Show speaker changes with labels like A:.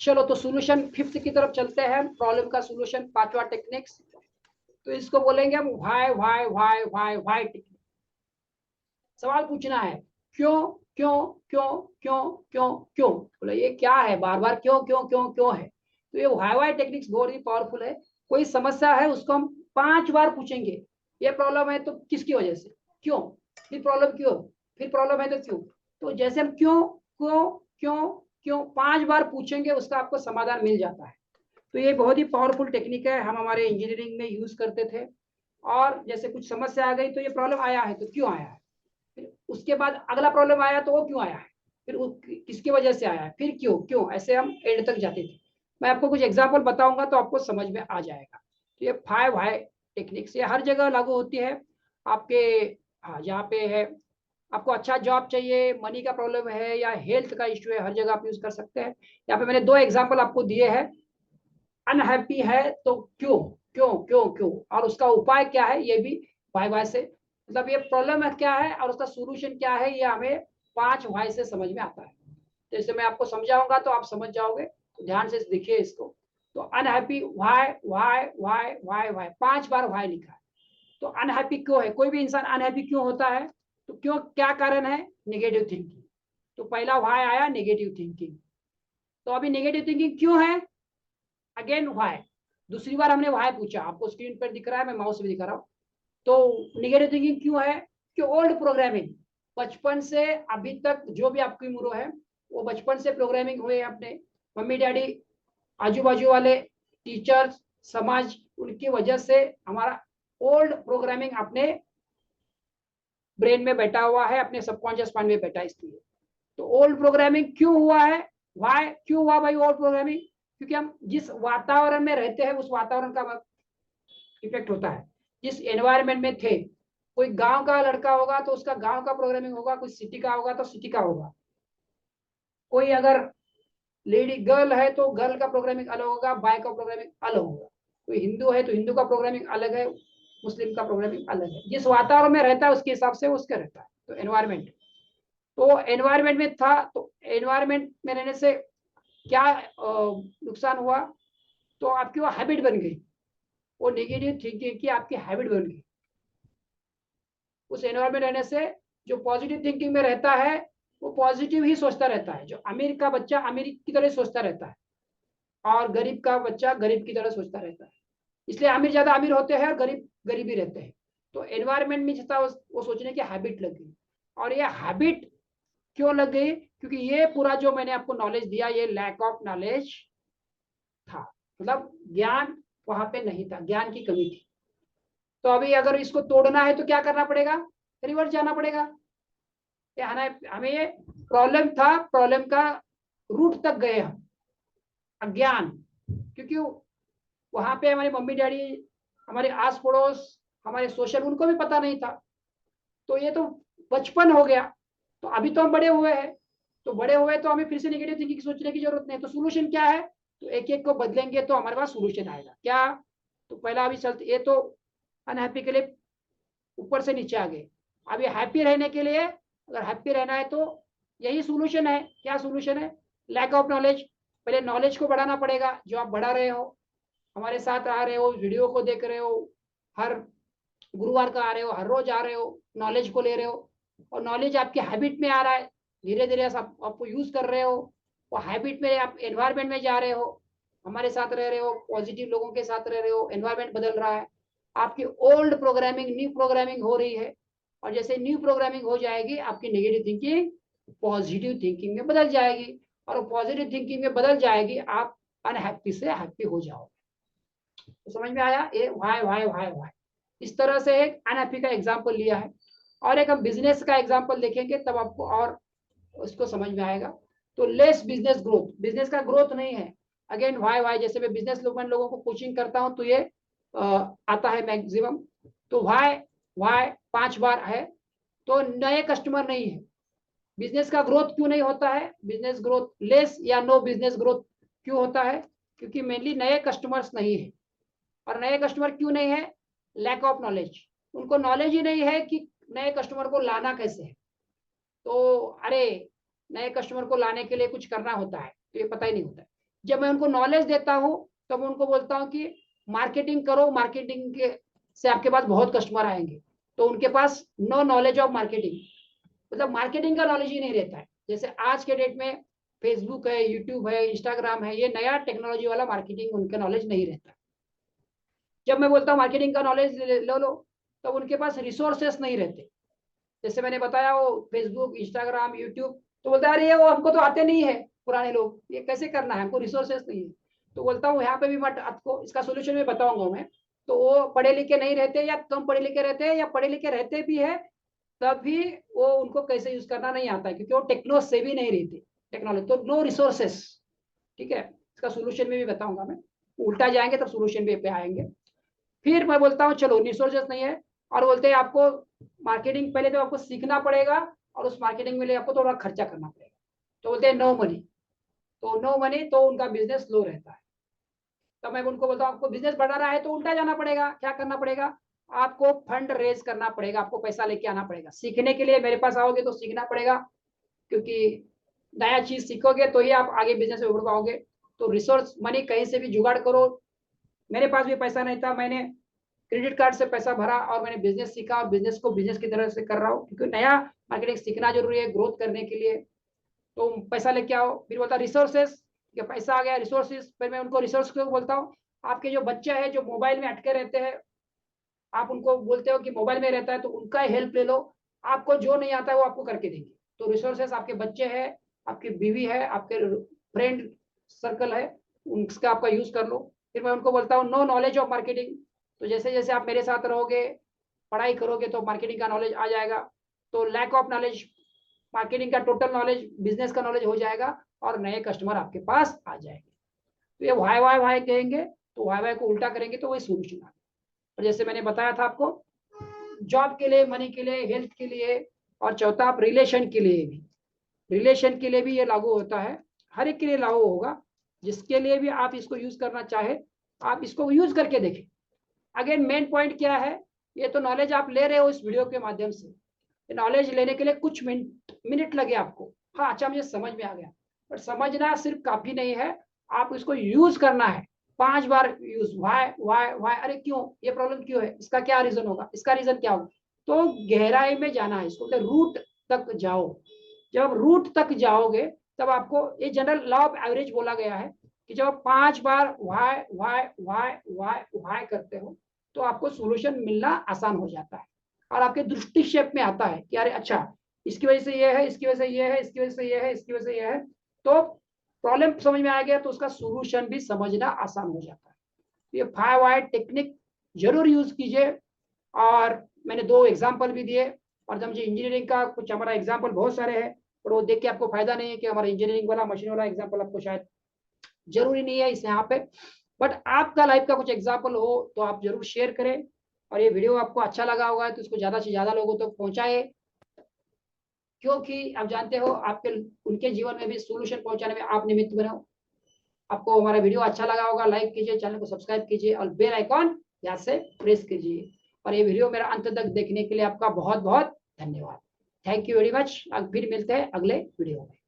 A: चलो तो solution fifth की तरफ चलते हैं, प्रॉब्लम का सॉल्यूशन, पांचवा टेक्निक्स। तो इसको बोलेंगे हम why why why why why technique. सवाल पूछना है, क्यों क्यों क्यों क्यों क्यों क्यों, बोले ये क्या है, बार बार क्यों क्यों क्यों क्यों है। तो ये व्हाई व्हाई टेक्निक्स बहुत ही पावरफुल है। कोई समस्या है उसको हम 5 बार पूछेंगे, ये प्रॉब्लम है तो किसकी वजह से, क्यों, फिर प्रॉब्लम क्यों, फिर प्रॉब्लम है तो क्यों। तो जैसे हम क्यों क्यों क्यों क्यों 5 बार पूछेंगे, उसका आपको समाधान मिल जाता है। तो ये बहुत ही पावरफुल टेक्निक है, हम हमारे इंजीनियरिंग में यूज करते थे। और जैसे कुछ समस्या आ गई तो ये प्रॉब्लम आया है तो क्यों आया है, फिर उसके बाद अगला प्रॉब्लम आया तो वो क्यों आया है, फिर किसकी वजह से आया है, फिर क्यों क्यों, ऐसे हम एंड तक जाते थे। मैं आपको कुछ एग्जाम्पल बताऊंगा तो आपको समझ में आ जाएगा। तो ये 5 व्हाई टेक्निक्स ये हर जगह लागू होती है आपके। हाँ, जहाँ पे है आपको अच्छा जॉब चाहिए, मनी का प्रॉब्लम है या हेल्थ का इश्यू है, हर जगह आप यूज कर सकते हैं। यहाँ पे मैंने 2 एग्जाम्पल आपको दिए हैं। अनहैप्पी है तो क्यों क्यों क्यों क्यों, और उसका उपाय क्या है, ये भी वाई वाई से, मतलब ये प्रॉब्लम है क्या है और उसका सोल्यूशन क्या है, ये हमें 5 वाई से समझ में आता है। तो इसे मैं आपको समझाऊंगा तो आप समझ जाओगे, तो ध्यान से देखिए इसको। तो unhappy Y Y Y Y Y 5 बार वाई लिखा है। तो अनहैप्पी क्यों है, कोई भी इंसान अनहैप्पी क्यों होता है, तो क्यों, क्या कारण है, नेगेटिव थिंकिंग। तो पहला वाई आया नेगेटिव थिंकिंग। तो अभी नेगेटिव थिंकिंग क्यों है, अगेन वाई, दूसरी बार हमने वाई पूछा, आपको स्क्रीन पर दिख रहा है, मैं माउस भी दिखा रहा हूँ। तो निगेटिव थिंकिंग क्यों है, कि ओल्ड प्रोग्रामिंग, बचपन से अभी तक जो भी आपकी उम्र है, वो बचपन से प्रोग्रामिंग हुए अपने मम्मी डैडी, आजू बाजू वाले, टीचर्स, समाज, उनकी वजह से हमारा ओल्ड प्रोग्रामिंग अपने ब्रेन में बैठा हुआ है, अपने सबकॉन्शियस माइंड में बैठा है, इसलिए। तो ओल्ड प्रोग्रामिंग क्यों हुआ है, वाई क्यों हुआ भाई ओल्ड प्रोग्रामिंग, क्योंकि हम जिस वातावरण में रहते हैं उस वातावरण का इफेक्ट होता है। जिस एनवायरनमेंट में थे, कोई गांव का लड़का होगा तो उसका गांव का प्रोग्रामिंग होगा, कोई सिटी का होगा तो सिटी का होगा, कोई अगर लेडी गर्ल है तो गर्ल का प्रोग्रामिंग अलग होगा, बॉय का प्रोग्रामिंग अलग होगा, कोई हिंदू है तो हिंदू का प्रोग्रामिंग अलग है, मुस्लिम का प्रोग्रामिंग अलग है। जिस वातावरण में रहता है उसके हिसाब से उसका रहता है। तो एनवायरमेंट, तो एनवायरमेंट में था, तो एनवायरमेंट में रहने से क्या नुकसान हुआ, तो आपकी वो हैबिट बन गई, वो नेगेटिव थिंकिंग की आपकी हैबिट बन गई। उस एनवायरमेंट रहने से जो पॉजिटिव थिंकिंग में रहता है वो पॉजिटिव ही सोचता रहता है। जो अमीर का बच्चा अमीर की तरह सोचता रहता है, और गरीब का बच्चा गरीब की तरह सोचता रहता है। इसलिए अमीर ज्यादा अमीर होते हैं और गरीब गरीब ही रहते हैं। तो एनवायरमेंट में जितना वो सोचने की हैबिट लग गई। और ये हैबिट क्यों लग गई, क्योंकि ये पूरा जो मैंने आपको नॉलेज दिया, ये लैक ऑफ नॉलेज था, मतलब ज्ञान वहां पे नहीं था, ज्ञान की कमी थी। तो अभी अगर इसको तोड़ना है तो क्या करना पड़ेगा, रिवर्स जाना पड़ेगा। हमें ये प्रॉब्लम था, प्रॉब्लम का रूट तक गए हम, अज्ञान, क्योंकि वहां पे हमारे मम्मी डैडी, हमारे आस पड़ोस, हमारे सोशल, उनको भी पता नहीं था। तो ये तो बचपन हो गया, तो अभी तो हम बड़े हुए हैं, तो बड़े हुए तो हमें फिर से नेगेटिव थिंकिंग सोचने की जरूरत नहीं। तो सोल्यूशन क्या है, तो एक एक को बदलेंगे तो हमारे पास सोल्यूशन आएगा क्या। तो पहला अभी चलते, ये तो अनहैप्पी के लिए ऊपर से नीचे आ गए। अभी हैप्पी रहने के लिए, अगर हैप्पी रहना है तो यही सोल्यूशन है। क्या सोल्यूशन है, लैक ऑफ नॉलेज। पहले नॉलेज को बढ़ाना पड़ेगा, जो आप बढ़ा रहे हो, हमारे साथ आ रहे हो, वीडियो को देख रहे हो, हर गुरुवार का आ रहे हो, हर रोज आ रहे हो, नॉलेज को ले रहे हो, और नॉलेज आपकी हैबिट में आ रहा है, धीरे धीरे आपको यूज कर रहे हो, और हैबिट में आप एनवायरमेंट में जा रहे हो, हमारे साथ रह रहे हो, पॉजिटिव लोगों के साथ रह रहे हो, एनवायरमेंट बदल रहा है, आपकी ओल्ड प्रोग्रामिंग न्यू प्रोग्रामिंग हो रही है। और जैसे न्यू प्रोग्रामिंग हो जाएगी, आपकी नेगेटिव थिंकिंग पॉजिटिव थिंकिंग में बदल जाएगी, और पॉजिटिव थिंकिंग में बदल जाएगी, आप अनहैप्पी से हैप्पी हो जाओगे। तो समझ में आया, ये वाई वाई वाई वाई, इस तरह से एक अनहैप्पी का एग्जाम्पल लिया है। और एक हम बिजनेस का एग्जाम्पल देखेंगे तब आपको और उसको समझ में आएगा। तो लेस बिजनेस ग्रोथ, बिजनेस का ग्रोथ नहीं है, अगेन वाई वाई, जैसे मैं बिजनेस लोगों को कोचिंग करता हूं तो ये आता है मैक्सिमम। तो वाई वाई 5 बार है। तो नए कस्टमर नहीं है, बिजनेस का ग्रोथ क्यों नहीं होता है, बिजनेस ग्रोथ लेस या नो बिजनेस ग्रोथ क्यों होता है, क्योंकि मेनली नए कस्टमर्स नहीं है। और नए कस्टमर क्यों नहीं है, लैक ऑफ नॉलेज, उनको नॉलेज ही नहीं है कि नए कस्टमर को लाना कैसे है। तो अरे, नए कस्टमर को लाने के लिए कुछ करना होता है, तो ये पता ही नहीं होता है। जब मैं उनको नॉलेज देता हूँ तो मैं उनको बोलता हूँ कि मार्केटिंग करो, मार्केटिंग के से आपके पास बहुत कस्टमर आएंगे। तो उनके पास नो नॉलेज ऑफ मार्केटिंग, मतलब मार्केटिंग का नॉलेज ही नहीं रहता है। जैसे आज के डेट में फेसबुक है, यूट्यूब है, इंस्टाग्राम है, ये नया टेक्नोलॉजी वाला मार्केटिंग उनका नॉलेज नहीं रहता। जब मैं बोलता हूँ मार्केटिंग का नॉलेज ले लो, तो उनके पास रिसोर्सेस नहीं रहते। जैसे मैंने बताया वो फेसबुक, इंस्टाग्राम, यूट्यूब, तो बोलता है अरे वो हमको तो आते नहीं है, पुराने लोग, ये कैसे करना है, हमको रिसोर्सेस नहीं है। तो बोलता हूँ यहाँ पे भी मत, आपको इसका सोल्यूशन भी बताऊंगा मैं। तो वो पढ़े लिखे नहीं रहते, या कम पढ़े लिखे रहते हैं, या पढ़े लिखे रहते भी है तब भी वो उनको कैसे यूज करना नहीं आता है, क्योंकि वो टेक्नो से भी नहीं रहती, टेक्नोलॉजी तो नो रिसोर्सेस। ठीक है, इसका सोल्यूशन में भी बताऊंगा मैं, उल्टा जाएंगे तब सोल्यूशन पे आएंगे। फिर मैं बोलता हूँ चलो रिसोर्सेस नहीं है, और बोलते हैं आपको मार्केटिंग पहले तो आपको सीखना पड़ेगा, और उस मार्केटिंग में लिए आपको थोड़ा खर्चा करना पड़ेगा। तो बोलते हैं नो मनी, तो नो मनी तो उनका बिजनेस लो रहता है। तो मैं उनको बोलता हूँ आपको बिजनेस बढ़ाना है तो उल्टा जाना पड़ेगा, क्या करना पड़ेगा, आपको फंड रेज करना पड़ेगा, आपको पैसा लेके आना पड़ेगा। सीखने के लिए मेरे पास आओगे तो सीखना पड़ेगा, क्योंकि नया चीज सीखोगे तो ही आप आगे बिजनेस में उड़ पाओगे। तो रिसोर्स मनी कहीं से भी जुगाड़ करो। मेरे पास भी पैसा नहीं था, मैंने क्रेडिट कार्ड से पैसा भरा और मैंने बिजनेस सीखा, और बिजनेस को बिजनेस की तरह से कर रहा हूँ, क्योंकि नया मार्केटिंग सीखना जरूरी है ग्रोथ करने के लिए। तो पैसा लेके आओ, फिर बोलता रिसोर्सेस, पैसा आ गया, रिसोर्सेस, फिर मैं उनको रिसोर्स को बोलता हूँ आपके जो बच्चे हैं जो मोबाइल में अटके रहते हैं, आप उनको बोलते हो कि मोबाइल में रहता है तो उनका हेल्प ले लो, आपको जो नहीं आता है वो आपको करके देंगे। तो रिसोर्सेस आपके बच्चे हैं, आपकी बीवी है, आपके फ्रेंड सर्कल है, उसका आपका यूज कर लो। फिर मैं उनको बोलता हूँ नो नॉलेज ऑफ मार्केटिंग, तो जैसे जैसे आप मेरे साथ रहोगे, पढ़ाई करोगे तो मार्केटिंग का नॉलेज आ जाएगा। तो लैक ऑफ नॉलेज, मार्केटिंग का टोटल नॉलेज, बिजनेस का नॉलेज हो जाएगा, और नए कस्टमर आपके पास आ जाएंगे। तो ये वाई वाई वाई कहेंगे, तो वाई वाई को उल्टा करेंगे तो वही सोल्यूशन आ गया। और जैसे मैंने बताया था आपको, जॉब के लिए, मनी के लिए, हेल्थ के लिए, और चौथा आप रिलेशन के लिए भी, रिलेशन के लिए भी ये लागू होता है, हर एक के लिए लागू होगा। जिसके लिए भी आप इसको यूज करना चाहे, आप इसको यूज करके देखें। अगेन मेन पॉइंट क्या है, ये तो नॉलेज आप ले रहे हो इस वीडियो के माध्यम से, नॉलेज लेने के लिए कुछ मिनट लगे आपको, हाँ अच्छा मुझे समझ में आ गया, बट समझना सिर्फ काफी नहीं है, आप इसको यूज करना है। 5 बार यूज, वाई वाई वाई, अरे क्यों, ये प्रॉब्लम क्यों है, इसका क्या रीजन होगा, इसका रीजन क्या होगा। तो गहराई में जाना है, इसको रूट तक जाओ। जब रूट तक जाओगे तब आपको, ये जनरल लॉ ऑफ एवरेज बोला गया है कि जब आप 5 बार y Y Y Y y करते हो तो आपको सोल्यूशन मिलना आसान हो जाता है, और आपके दृष्टि शेप में आता है कि अरे अच्छा इसकी वजह से ये है, इसकी वजह से ये है, इसकी वजह से ये है, इसकी वजह से ये है। तो प्रॉब्लम समझ में आ गया तो उसका सोल्यूशन भी समझना आसान हो जाता है। तो ये 5 वाई टेक्निक जरूर यूज कीजिए। और मैंने 2 एग्जाम्पल भी दिए, और जब मुझे इंजीनियरिंग का कुछ, हमारा एग्जाम्पल बहुत सारे हैं, और वो देख के आपको फायदा नहीं है कि हमारा इंजीनियरिंग वाला, मशीन वाला एग्जाम्पल आपको शायद जरूरी नहीं है इस यहाँ पे, बट आपका लाइफ का कुछ एग्जाम्पल हो तो आप जरूर शेयर करें। और ये वीडियो आपको अच्छा लगा होगा तो इसको ज्यादा से ज्यादा लोगों तक पहुंचाए, क्योंकि आप जानते हो आपके, उनके जीवन में भी सोल्यूशन पहुंचाने में आप निमित्त बनो। आपको हमारा वीडियो अच्छा लगा होगा, लाइक कीजिए, चैनल को सब्सक्राइब कीजिए, और बेल आइकॉन याद से प्रेस कीजिए। और ये वीडियो मेरा अंत तक देखने के लिए आपका बहुत बहुत धन्यवाद। Thank you very much. अब फिर मिलते हैं अगले वीडियो में।